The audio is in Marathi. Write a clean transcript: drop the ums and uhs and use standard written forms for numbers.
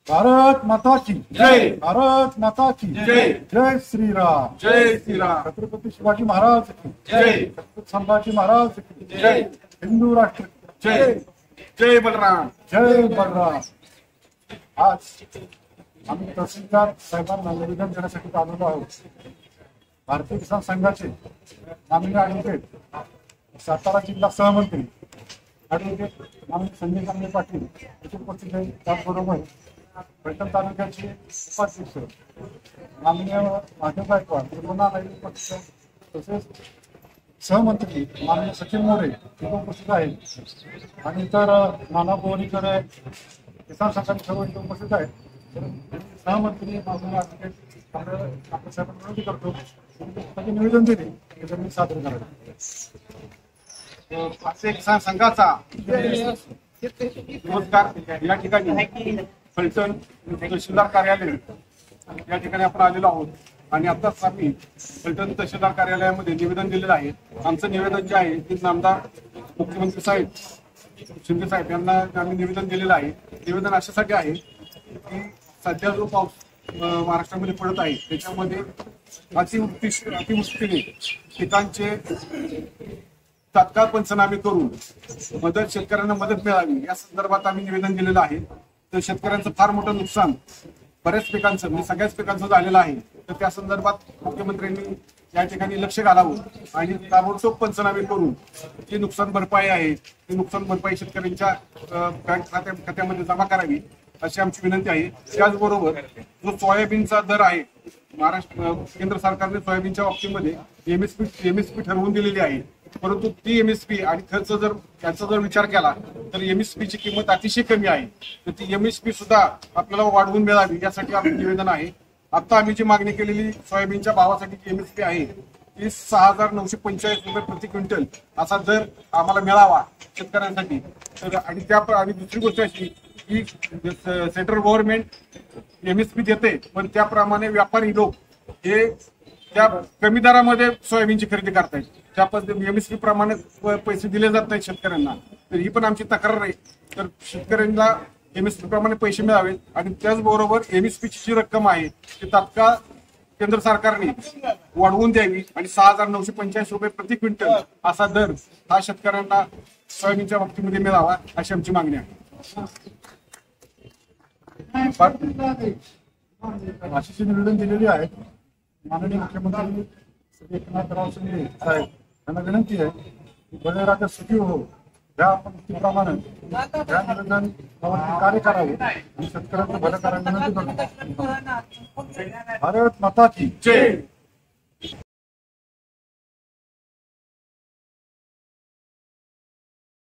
भारत माता की जय. भारत माता की जय. जय श्रीराम. जय श्रीराम. छत्रपती शिवाजी महाराज की जय. छत्रपती संभाजी महाराज की जय. हिंदू राष्ट्र की जय. जय बलराम. जय बलराम. आज आम्ही तहसीलदार साहेबांना निवेदन देण्यासाठी आलेलो आहोत. भारतीय किसान संघाचे माननीय ॲडव्होकेट सातारा जिल्हा सहमंत्री ॲडव्होकेट माननीय संजय कांबळे पाटील याची उपस्थित आहे. त्याचबरोबर पैठण तालुक्याचे उपाध्यक्ष माननीय महादेव गायकवाड पूर्णा नाईक उपस्थित आहे. तसेच सहमंत्री माननीय सचिन मोरे हे उपस्थित आहेत आणि इतर नाना बोरीकर किसान संघाचे सर्व इथे उपस्थित आहेत. सहमंत्री माननीय ॲडव्होकेट आपल्या साहेबांना विनंती करतो त्यांचे निवेदन दिले ते त्यांनी सादर करावे. भारतीय किसान संघाचा नमस्कार. या ठिकाणी फलटण तहसीलदार कार्यालय या ठिकाणी आपण आलेलो आहोत आणि आताच आम्ही फलटण तहसीलदार कार्यालयामध्ये निवेदन दिलेलं आहे. आमचं निवेदन जे आहे ते नामदार मुख्यमंत्री साहेब शिंदे साहेब यांना आम्ही निवेदन दिलेलं आहे. निवेदन अशासाठी आहे की सध्या जो पाऊस महाराष्ट्रामध्ये पडत आहे त्याच्यामध्ये अतिवृष्टीने पिकांचे तात्काळ पंचनामे करून शेतकऱ्यांना मदत मिळावी या संदर्भात आम्ही निवेदन दिलेलं आहे. तर शेतकऱ्यांचं फार मोठं नुकसान बऱ्याच पिकांचं म्हणजे सगळ्याच पिकांचं झालेलं आहे. तर त्या संदर्भात मुख्यमंत्र्यांनी या ठिकाणी लक्ष घालावं आणि ताबडतोब पंचनामे करून जी नुकसान भरपाई आहे ती नुकसान भरपाई शेतकऱ्यांच्या बँक खात्यामध्ये जमा करावी अशी आमची विनंती आहे. त्याचबरोबर जो सोयाबीनचा दर आहे महाराष्ट्र केंद्र सरकारने सोयाबीनच्या बाबतीमध्ये एमएसपी ठरवून दिलेली आहे. परंतु ती एमएसपी आणि खर्च याचा जर विचार केला तर एमएसपीची किंमत अतिशय कमी आहे. तर ती एमएसपी सुद्धा आपल्याला वाढवून मिळावी यासाठी आमचं निवेदन आहे. आता आम्ही जी मागणी केलेली सोयाबीनच्या भावासाठी जी एमएसपी आहे ती 6,945 रुपये प्रति क्विंटल असा दर आम्हाला मिळावा शेतकऱ्यांसाठी. तर आणि दुसरी गोष्ट अशी की सेंट्रल गव्हर्नमेंट एमएसपी देते पण त्याप्रमाणे व्यापारी लोक हे त्या कमी दरामध्ये सोयाबीनची खरेदी करतायत. त्या पद्धतीने एमएसपी प्रमाणे पैसे दिले जात नाहीत शेतकऱ्यांना. तर ही पण आमची तक्रार आहे. तर शेतकऱ्यांना एमएसपी प्रमाणे पैसे मिळावेत आणि त्याचबरोबर एमएसपीची जी रक्कम आहे ती तात्काळ केंद्र सरकारने वाढवून द्यावी आणि 6,945 रुपये प्रति क्विंटल असा दर हा शेतकऱ्यांना सोयाबीनच्या बाबतीमध्ये मिळावा अशी आमची मागणी आहे. अशी निवेदन दिलेली आहेत. माननीय मुख्यमंत्री श्री एकनाथराव शिंदे साहेब यांना विनंती आहे की बळीराजा सुखी हो या पद्धतीप्रमाणे या निवेदन कार्य करावे आणि शेतकऱ्यांचं भलं करायला विनंती करतो. भारत माता की जय.